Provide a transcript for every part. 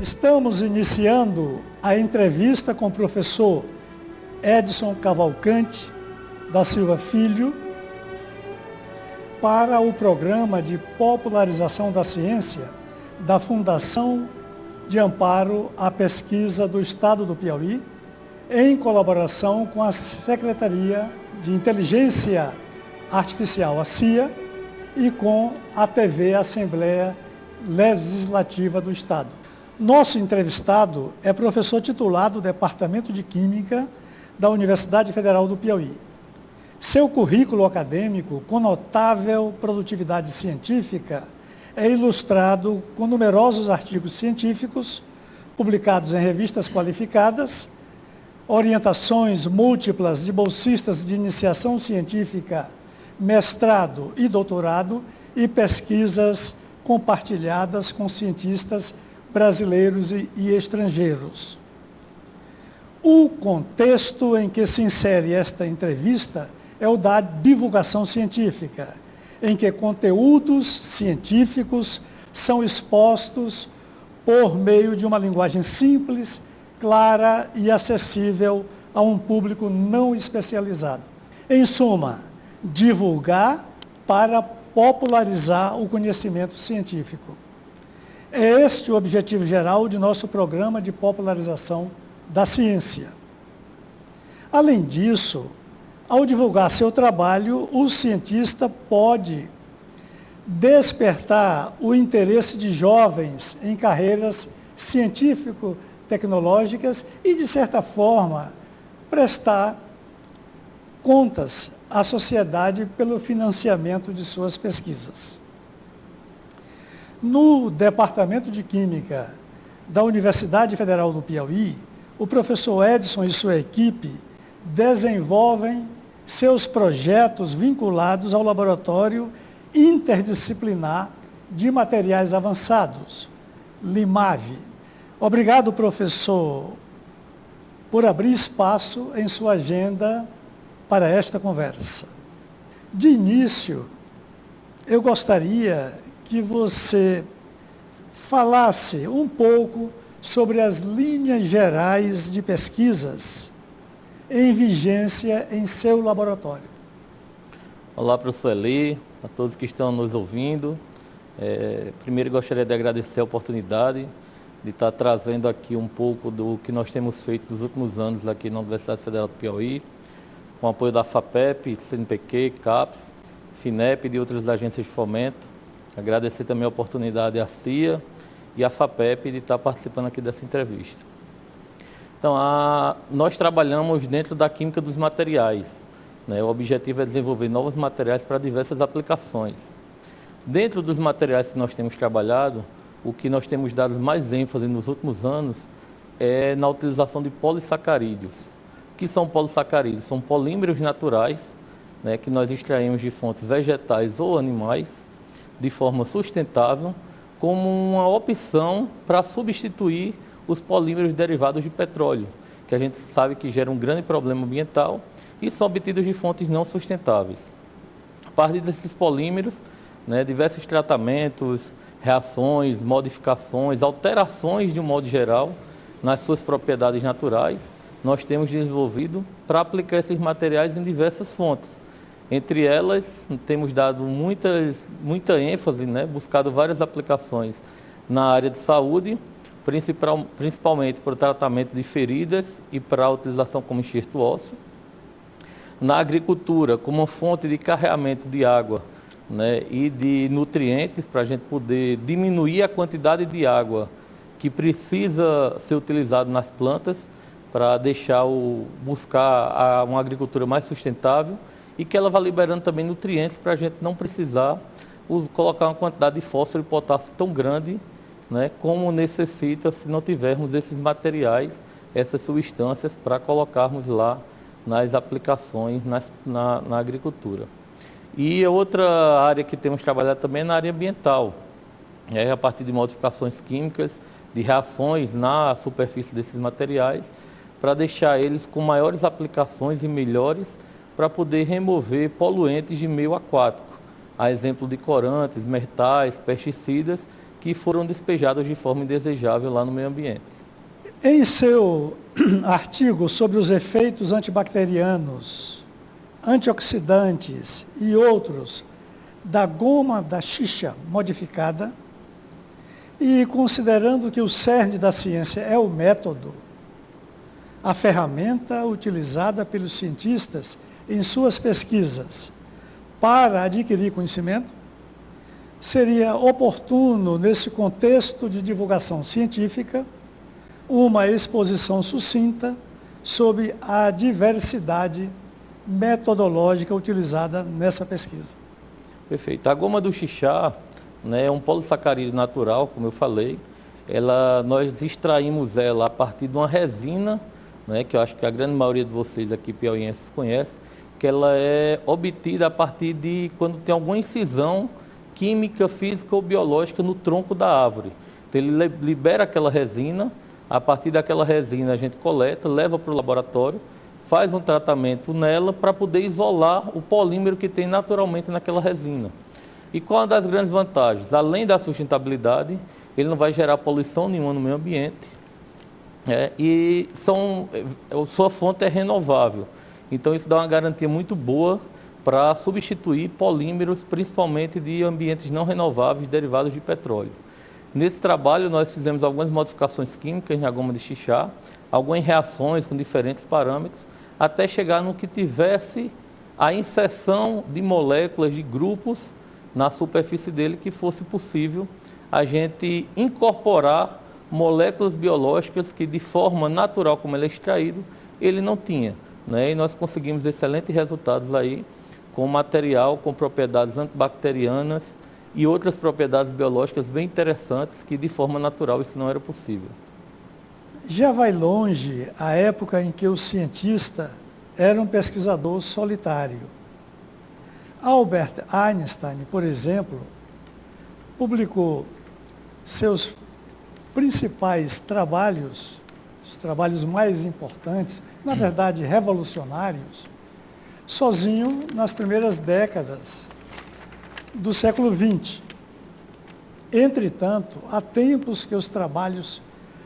Estamos iniciando a entrevista com o professor Edson Cavalcante da Silva Filho para o programa de popularização da ciência da Fundação de Amparo à Pesquisa do Estado do Piauí, em colaboração com a Secretaria de Inteligência Artificial, a CIA, e com a TV Assembleia Legislativa do Estado. Nosso entrevistado é professor titular do Departamento de Química da Universidade Federal do Piauí. Seu currículo acadêmico, com notável produtividade científica, é ilustrado com numerosos artigos científicos publicados em revistas qualificadas, orientações múltiplas de bolsistas de iniciação científica, mestrado e doutorado e pesquisas compartilhadas com cientistas brasileiros e estrangeiros. O contexto em que se insere esta entrevista é o da divulgação científica, em que conteúdos científicos são expostos por meio de uma linguagem simples, clara e acessível a um público não especializado. Em suma, divulgar para popularizar o conhecimento científico. É este o objetivo geral de nosso programa de popularização da ciência. Além disso, ao divulgar seu trabalho, o cientista pode despertar o interesse de jovens em carreiras científico-tecnológicas e, de certa forma, prestar contas à sociedade pelo financiamento de suas pesquisas. No Departamento de Química da Universidade Federal do Piauí, o professor Edson e sua equipe desenvolvem seus projetos vinculados ao Laboratório Interdisciplinar de Materiais Avançados, LIMAV. Obrigado, professor, por abrir espaço em sua agenda para esta conversa. De início, eu gostaria que você falasse um pouco sobre as linhas gerais de pesquisas em vigência em seu laboratório. Olá, professor Eli, a todos que estão nos ouvindo. Primeiro, gostaria de agradecer a oportunidade de estar trazendo aqui um pouco do que nós temos feito nos últimos anos aqui na Universidade Federal do Piauí, com apoio da FAPEP, CNPq, CAPES, FINEP e de outras agências de fomento. Agradecer também a oportunidade à CIA e à FAPEP de estar participando aqui dessa entrevista. Então, nós trabalhamos dentro da química dos materiais, né? O objetivo é desenvolver novos materiais para diversas aplicações. Dentro dos materiais que nós temos trabalhado, o que nós temos dado mais ênfase nos últimos anos é na utilização de polissacarídeos. O que são polissacarídeos? São polímeros naturais, né, que nós extraímos de fontes vegetais ou animais de forma sustentável, como uma opção para substituir os polímeros derivados de petróleo, que a gente sabe que gera um grande problema ambiental e são obtidos de fontes não sustentáveis. A partir desses polímeros, né, diversos tratamentos, reações, modificações, alterações de um modo geral nas suas propriedades naturais, nós temos desenvolvido para aplicar esses materiais em diversas fontes. Entre elas, temos dado muita ênfase, né, buscado várias aplicações na área de saúde, principalmente para o tratamento de feridas e para a utilização como enxerto ósseo. Na agricultura, como uma fonte de carreamento de água, né, e de nutrientes, para a gente poder diminuir a quantidade de água que precisa ser utilizado nas plantas, para buscar uma agricultura mais sustentável e que ela vá liberando também nutrientes para a gente não precisar colocar uma quantidade de fósforo e potássio tão grande, né, como necessita se não tivermos esses materiais, essas substâncias para colocarmos lá nas aplicações na agricultura. E outra área que temos trabalhado também é na área ambiental, a partir de modificações químicas, de reações na superfície desses materiais, para deixar eles com maiores aplicações e melhores para poder remover poluentes de meio aquático, a exemplo de corantes, metais, pesticidas, que foram despejadas de forma indesejável lá no meio ambiente. Em seu artigo sobre os efeitos antibacterianos, antioxidantes e outros da goma da xixa modificada, e considerando que o cerne da ciência é o método, a ferramenta utilizada pelos cientistas em suas pesquisas para adquirir conhecimento, seria oportuno, nesse contexto de divulgação científica, uma exposição sucinta sobre a diversidade metodológica utilizada nessa pesquisa. Perfeito. A goma do xixá, né, é um polissacarídeo natural, como eu falei. Nós extraímos ela a partir de uma resina, né, que eu acho que a grande maioria de vocês aqui piauienses conhece, que ela é obtida a partir de quando tem alguma incisão química, física ou biológica no tronco da árvore. Então, ele libera aquela resina, a partir daquela resina a gente coleta, leva para o laboratório, faz um tratamento nela para poder isolar o polímero que tem naturalmente naquela resina. E qual é uma das grandes vantagens? Além da sustentabilidade, ele não vai gerar poluição nenhuma no meio ambiente, e sua fonte é renovável. Então isso dá uma garantia muito boa para substituir polímeros, principalmente de ambientes não renováveis derivados de petróleo. Nesse trabalho nós fizemos algumas modificações químicas na goma de xixá, algumas reações com diferentes parâmetros, até chegar no que tivesse a inserção de moléculas, de grupos na superfície dele, que fosse possível a gente incorporar moléculas biológicas que de forma natural, como ele é extraído, ele não tinha, né? E nós conseguimos excelentes resultados aí, com material com propriedades antibacterianas e outras propriedades biológicas bem interessantes, que de forma natural isso não era possível. Já vai longe a época em que o cientista era um pesquisador solitário. Albert Einstein, por exemplo, publicou seus principais trabalhos, os trabalhos mais importantes, na verdade revolucionários, sozinho nas primeiras décadas do século XX. Entretanto, há tempos que os trabalhos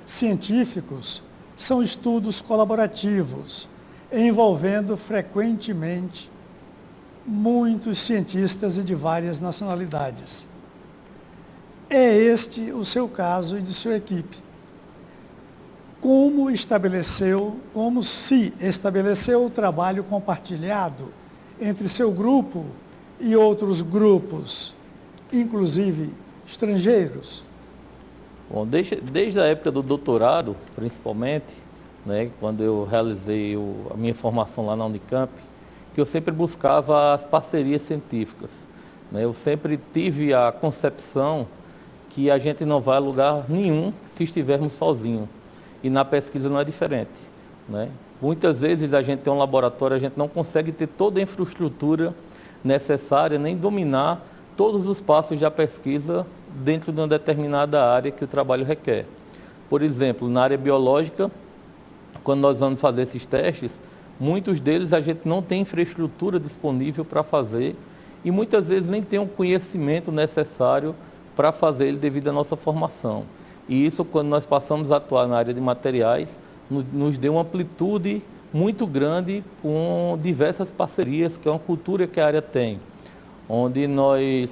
científicos são estudos colaborativos, envolvendo frequentemente muitos cientistas e de várias nacionalidades. É este o seu caso e de sua equipe. Como se estabeleceu o trabalho compartilhado entre seu grupo e outros grupos, inclusive estrangeiros? Bom, desde a época do doutorado, principalmente, né, quando eu realizei a minha formação lá na Unicamp, que eu sempre buscava as parcerias científicas, né? Eu sempre tive a concepção que a gente não vai a lugar nenhum se estivermos sozinhos. E na pesquisa não é diferente, né? Muitas vezes a gente tem um laboratório, a gente não consegue ter toda a infraestrutura necessária, nem dominar todos os passos da pesquisa dentro de uma determinada área que o trabalho requer. Por exemplo, na área biológica, quando nós vamos fazer esses testes, muitos deles a gente não tem infraestrutura disponível para fazer e muitas vezes nem tem o conhecimento necessário para fazer ele devido à nossa formação. E isso, quando nós passamos a atuar na área de materiais, nos deu uma amplitude muito grande com diversas parcerias, que é uma cultura que a área tem, onde nós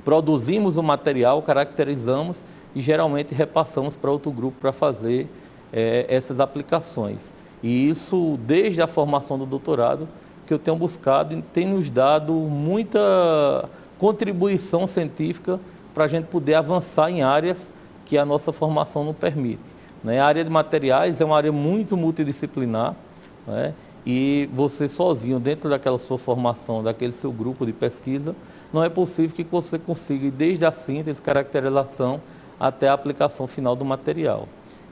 produzimos o material, caracterizamos e geralmente repassamos para outro grupo para fazer essas aplicações. E isso, desde a formação do doutorado, que eu tenho buscado e tem nos dado muita contribuição científica para a gente poder avançar em áreas que a nossa formação não permite, né? A área de materiais é uma área muito multidisciplinar, né? E você sozinho, dentro daquela sua formação, daquele seu grupo de pesquisa, não é possível que você consiga, desde a síntese, caracterização, até a aplicação final do material.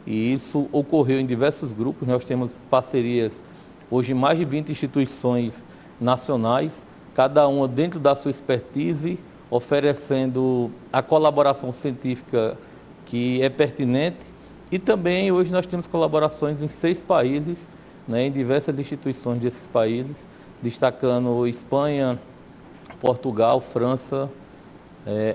E isso ocorreu em diversos grupos. Nós temos parcerias, hoje, mais de 20 instituições nacionais, cada uma dentro da sua expertise, oferecendo a colaboração científica que é pertinente. E também hoje nós temos colaborações em 6 países, né, em diversas instituições desses países, destacando Espanha, Portugal, França,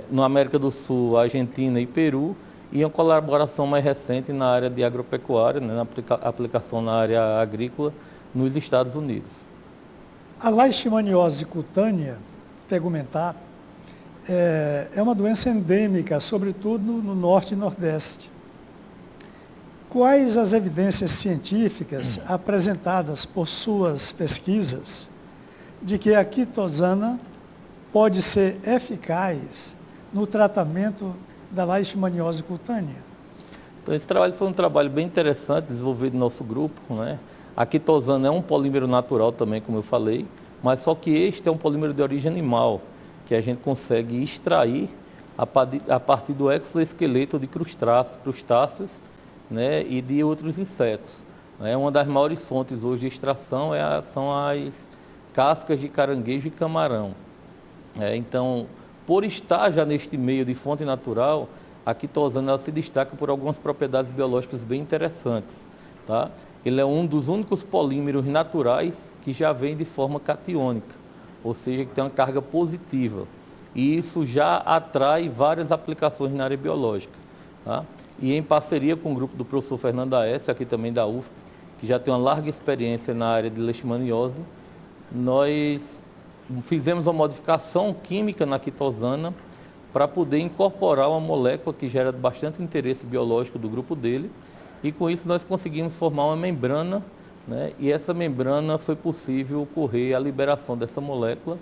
no América do Sul, Argentina e Peru, e uma colaboração mais recente na área de agropecuária, né, na aplicação na área agrícola nos Estados Unidos. A leishmaniose cutânea tegumentar é uma doença endêmica, sobretudo no Norte e Nordeste. Quais as evidências científicas apresentadas por suas pesquisas de que a quitosana pode ser eficaz no tratamento da leishmaniose cutânea? Então, esse trabalho foi um trabalho bem interessante, desenvolvido no nosso grupo, né? A quitosana é um polímero natural também, como eu falei, mas só que este é um polímero de origem animal, que a gente consegue extrair a partir do exoesqueleto de crustáceos, né, e de outros insetos. Uma das maiores fontes hoje de extração são as cascas de caranguejo e camarão. Então, por estar já neste meio de fonte natural, a quitosana se destaca por algumas propriedades biológicas bem interessantes. Tá? Ele é um dos únicos polímeros naturais que já vem de forma catiônica, ou seja, que tem uma carga positiva. E isso já atrai várias aplicações na área biológica. Tá? E em parceria com o grupo do professor Fernando Aécio, aqui também da UFP, que já tem uma larga experiência na área de leishmaniose, nós fizemos uma modificação química na quitosana para poder incorporar uma molécula que gera bastante interesse biológico do grupo dele, e com isso nós conseguimos formar uma membrana, né, e essa membrana foi possível ocorrer a liberação dessa molécula,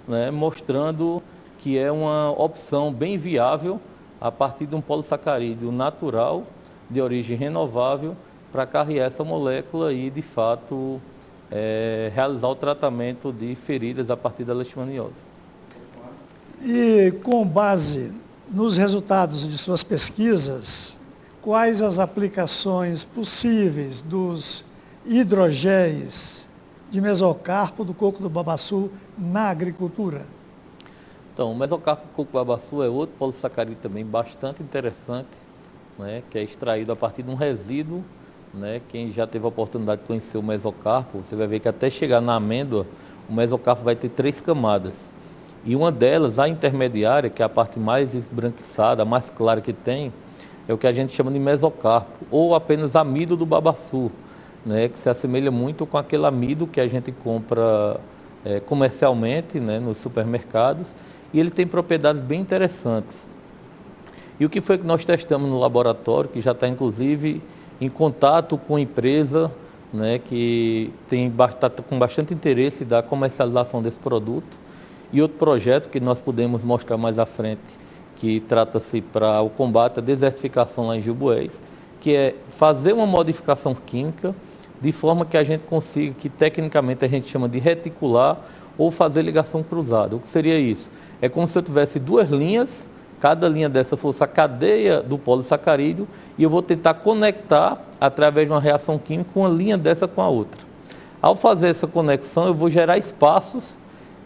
né, mostrando que é uma opção bem viável a partir de um polissacarídeo natural, de origem renovável, para carregar essa molécula e, de fato, realizar o tratamento de feridas a partir da leishmaniose. E, com base nos resultados de suas pesquisas, quais as aplicações possíveis dos hidrogéis de mesocarpo do coco do babaçu na agricultura? Então, o mesocarpo do coco do babaçu é outro polissacarídeo também bastante interessante, né, que é extraído a partir de um resíduo, né. Quem já teve a oportunidade de conhecer o mesocarpo, você vai ver que até chegar na amêndoa, o mesocarpo vai ter 3 camadas. E uma delas, a intermediária, que é a parte mais esbranquiçada, a mais clara que tem, é o que a gente chama de mesocarpo, ou apenas amido do babaçu, né, que se assemelha muito com aquele amido que a gente compra comercialmente, né, nos supermercados, e ele tem propriedades bem interessantes. E o que foi que nós testamos no laboratório, que já está inclusive em contato com a empresa, né, que está com bastante interesse da comercialização desse produto, e outro projeto que nós podemos mostrar mais à frente, que trata-se para o combate à desertificação lá em Gilboés, que é fazer uma modificação química de forma que a gente consiga, que tecnicamente a gente chama de reticular ou fazer ligação cruzada. O que seria isso? É como se eu tivesse 2 linhas, cada linha dessa fosse a cadeia do polissacarídeo, e eu vou tentar conectar, através de uma reação química, uma linha dessa com a outra. Ao fazer essa conexão, eu vou gerar espaços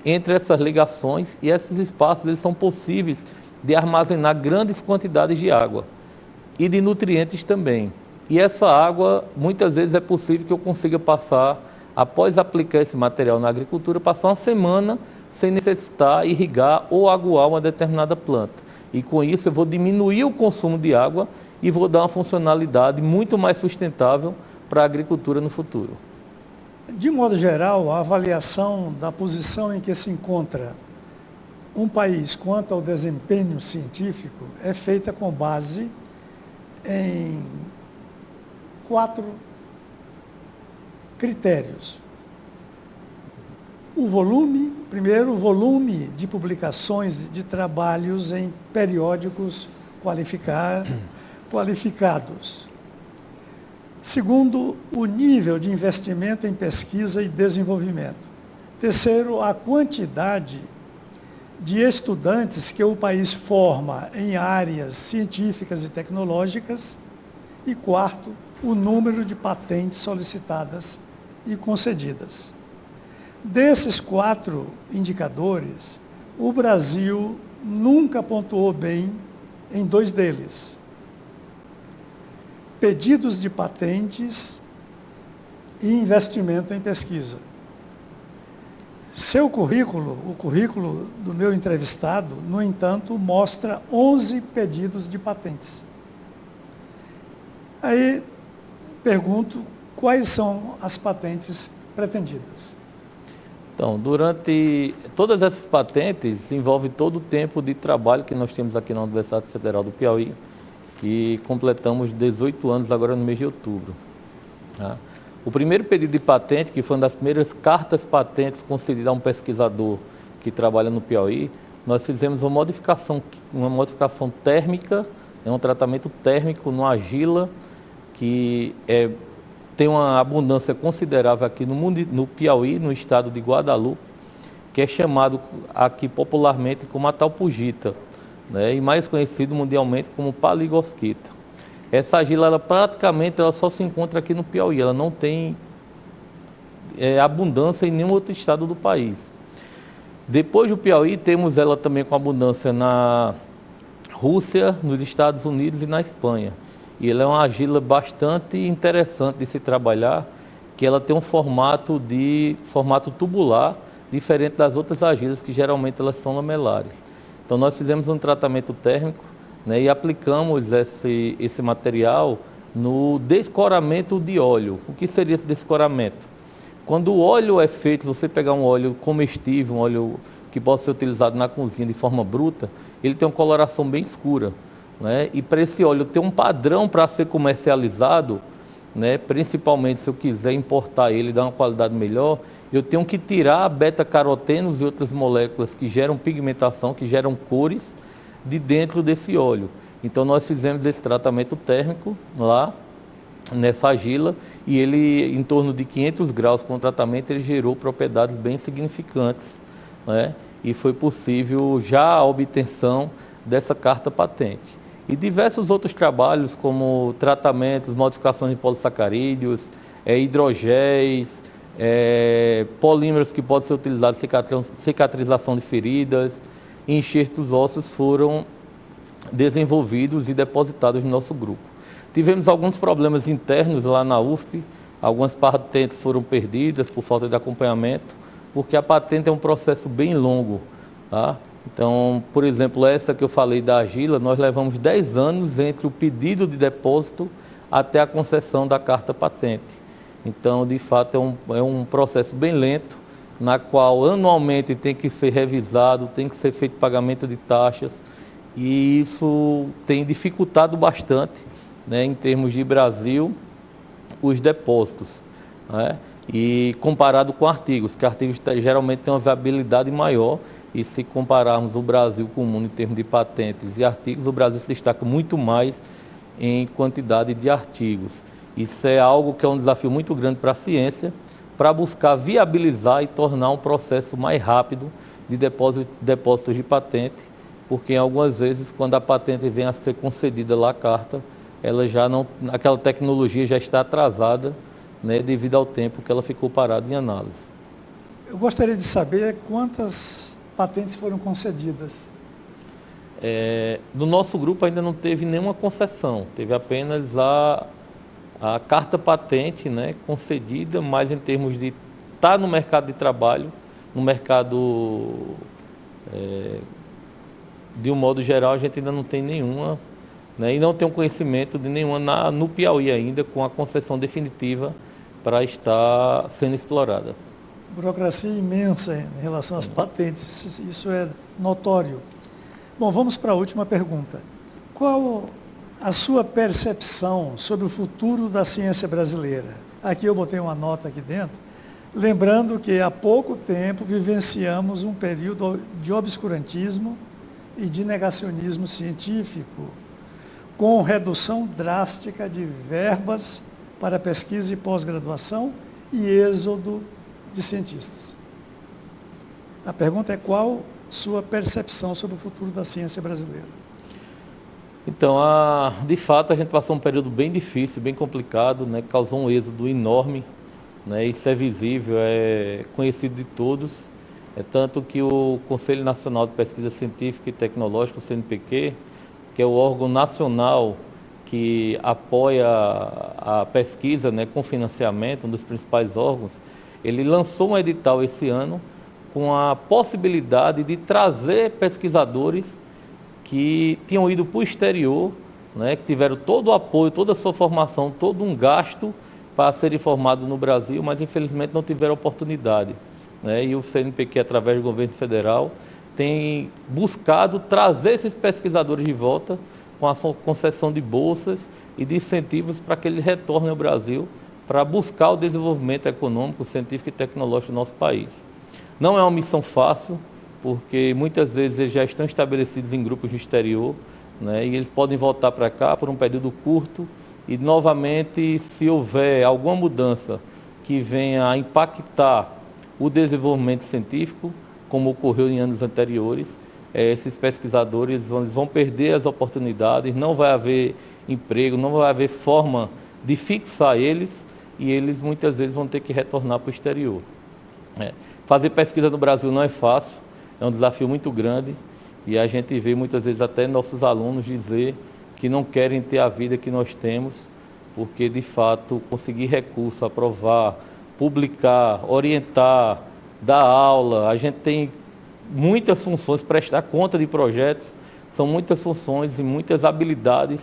entre essas ligações, e esses espaços eles são possíveis de armazenar grandes quantidades de água e de nutrientes também. E essa água, muitas vezes é possível que eu consiga passar, após aplicar esse material na agricultura, passar uma semana sem necessitar irrigar ou aguar uma determinada planta. E com isso eu vou diminuir o consumo de água e vou dar uma funcionalidade muito mais sustentável para a agricultura no futuro. De modo geral, a avaliação da posição em que se encontra um país quanto ao desempenho científico é feita com base em 4 critérios. O volume, primeiro, o volume de publicações de trabalhos em periódicos qualificados. Segundo, o nível de investimento em pesquisa e desenvolvimento. Terceiro, a quantidade de estudantes que o país forma em áreas científicas e tecnológicas. E quarto, o número de patentes solicitadas e concedidas. Desses 4 indicadores, o Brasil nunca pontuou bem em 2 deles: pedidos de patentes e investimento em pesquisa. Seu currículo, o currículo do meu entrevistado, no entanto, mostra 11 pedidos de patentes. Aí pergunto quais são as patentes pretendidas. Então, durante todas essas patentes, envolve todo o tempo de trabalho que nós temos aqui na Universidade Federal do Piauí, que completamos 18 anos agora no mês de outubro. Tá? O primeiro pedido de patente, que foi uma das primeiras cartas patentes concedidas a um pesquisador que trabalha no Piauí, nós fizemos uma modificação térmica, um tratamento térmico no argila, que tem uma abundância considerável aqui no Piauí, no estado de Guadalupe, que é chamado aqui popularmente como atalpugita, né, e mais conhecido mundialmente como paligosquita. Essa argila, ela só se encontra aqui no Piauí, ela não tem abundância em nenhum outro estado do país. Depois do Piauí, temos ela também com abundância na Rússia, nos Estados Unidos e na Espanha. E ela é uma argila bastante interessante de se trabalhar, que ela tem um formato tubular, diferente das outras argilas, que geralmente elas são lamelares. Então nós fizemos um tratamento térmico, né, e aplicamos esse material no descoramento de óleo. O que seria esse descoramento? Quando o óleo é feito, você pegar um óleo comestível, um óleo que pode ser utilizado na cozinha de forma bruta, ele tem uma coloração bem escura, né? E para esse óleo ter um padrão para ser comercializado, né, principalmente se eu quiser importar ele e dar uma qualidade melhor, eu tenho que tirar beta-carotenos e outras moléculas que geram pigmentação, que geram cores, de dentro desse óleo. Então nós fizemos esse tratamento térmico lá nessa argila e ele, em torno de 500 graus com o tratamento, ele gerou propriedades bem significantes, né? E foi possível já a obtenção dessa carta patente. E diversos outros trabalhos, como tratamentos, modificações de polissacarídeos, hidrogéis, polímeros que podem ser utilizados em cicatrização de feridas, enxertos ósseos, foram desenvolvidos e depositados no nosso grupo. Tivemos alguns problemas internos lá na UFP, algumas patentes foram perdidas por falta de acompanhamento, porque a patente é um processo bem longo. Tá? Então, por exemplo, essa que eu falei da argila, nós levamos 10 anos entre o pedido de depósito até a concessão da carta patente. Então, de fato, é um processo bem lento, na qual anualmente tem que ser revisado, tem que ser feito pagamento de taxas, e isso tem dificultado bastante, né, em termos de Brasil, os depósitos, né? E comparado com artigos, que artigos geralmente têm uma viabilidade maior, e se compararmos o Brasil com o mundo em termos de patentes e artigos, o Brasil se destaca muito mais em quantidade de artigos. Isso é algo que é um desafio muito grande para a ciência, para buscar viabilizar e tornar um processo mais rápido de depósitos de patente, porque algumas vezes, quando a patente vem a ser concedida lá a carta, ela já não, aquela tecnologia já está atrasada, né, devido ao tempo que ela ficou parada em análise. Eu gostaria de saber quantas patentes foram concedidas. No nosso grupo ainda não teve nenhuma concessão, teve apenas a carta patente, né, concedida, mas em termos de estar no mercado de trabalho, no mercado, de um modo geral, a gente ainda não tem nenhuma, né, e não tem um conhecimento de nenhuma no Piauí ainda, com a concessão definitiva para estar sendo explorada. Burocracia imensa em relação às patentes, isso é notório. Bom, vamos para a última pergunta. Qual a sua percepção sobre o futuro da ciência brasileira? Aqui eu botei uma nota aqui dentro, lembrando que há pouco tempo vivenciamos um período de obscurantismo e de negacionismo científico, com redução drástica de verbas para pesquisa e pós-graduação e êxodo de cientistas. A pergunta é: qual sua percepção sobre o futuro da ciência brasileira? Então, de fato, a gente passou um período bem difícil, bem complicado, né, que causou um êxodo enorme, né, isso é visível, é conhecido de todos. É tanto que o Conselho Nacional de Pesquisa Científica e Tecnológica, o CNPq, que é o órgão nacional que apoia a pesquisa, né, com financiamento, um dos principais órgãos, ele lançou um edital esse ano com a possibilidade de trazer pesquisadores que tinham ido para o exterior, né, que tiveram todo o apoio, toda a sua formação, todo um gasto para serem formados no Brasil, mas infelizmente não tiveram oportunidade, né? E o CNPq, através do governo federal, tem buscado trazer esses pesquisadores de volta com a concessão de bolsas e de incentivos para que eles retornem ao Brasil para buscar o desenvolvimento econômico, científico e tecnológico do nosso país. Não é uma missão fácil, porque muitas vezes eles já estão estabelecidos em grupos no exterior, né, e eles podem voltar para cá por um período curto e, novamente, se houver alguma mudança que venha a impactar o desenvolvimento científico, como ocorreu em anos anteriores, esses pesquisadores vão perder as oportunidades, não vai haver emprego, não vai haver forma de fixar eles e eles muitas vezes vão ter que retornar para o exterior. Fazer pesquisa no Brasil não é fácil, é um desafio muito grande e a gente vê muitas vezes até nossos alunos dizer que não querem ter a vida que nós temos, porque de fato conseguir recurso, aprovar, publicar, orientar, dar aula, a gente tem muitas funções, prestar conta de projetos, são muitas funções e muitas habilidades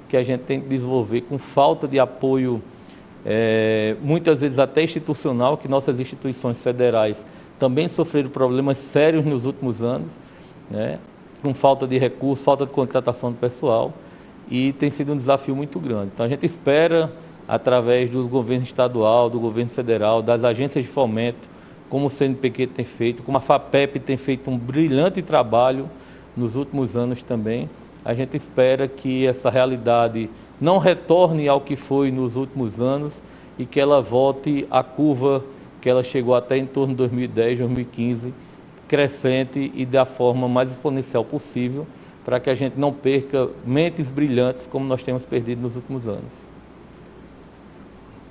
que a gente tem que desenvolver com falta de apoio, muitas vezes até institucional, que nossas instituições federais também sofreram problemas sérios nos últimos anos, né, com falta de recursos, falta de contratação de pessoal, e tem sido um desafio muito grande. Então a gente espera, através dos governos estadual, do governo federal, das agências de fomento, como o CNPq tem feito, como a FAPEP tem feito um brilhante trabalho nos últimos anos também, a gente espera que essa realidade não retorne ao que foi nos últimos anos e que ela volte à curva que ela chegou até em torno de 2010, 2015, crescente e da forma mais exponencial possível, para que a gente não perca mentes brilhantes como nós temos perdido nos últimos anos.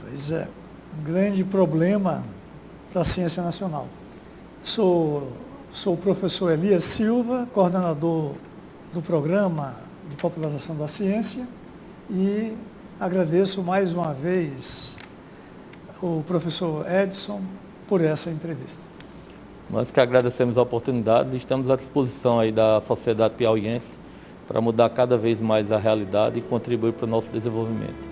Pois é, um grande problema para a ciência nacional. Sou o professor Elias Silva, coordenador do Programa de Popularização da Ciência, e agradeço mais uma vez o professor Edson por essa entrevista. Nós que agradecemos a oportunidade e estamos à disposição aí da sociedade piauiense para mudar cada vez mais a realidade e contribuir para o nosso desenvolvimento.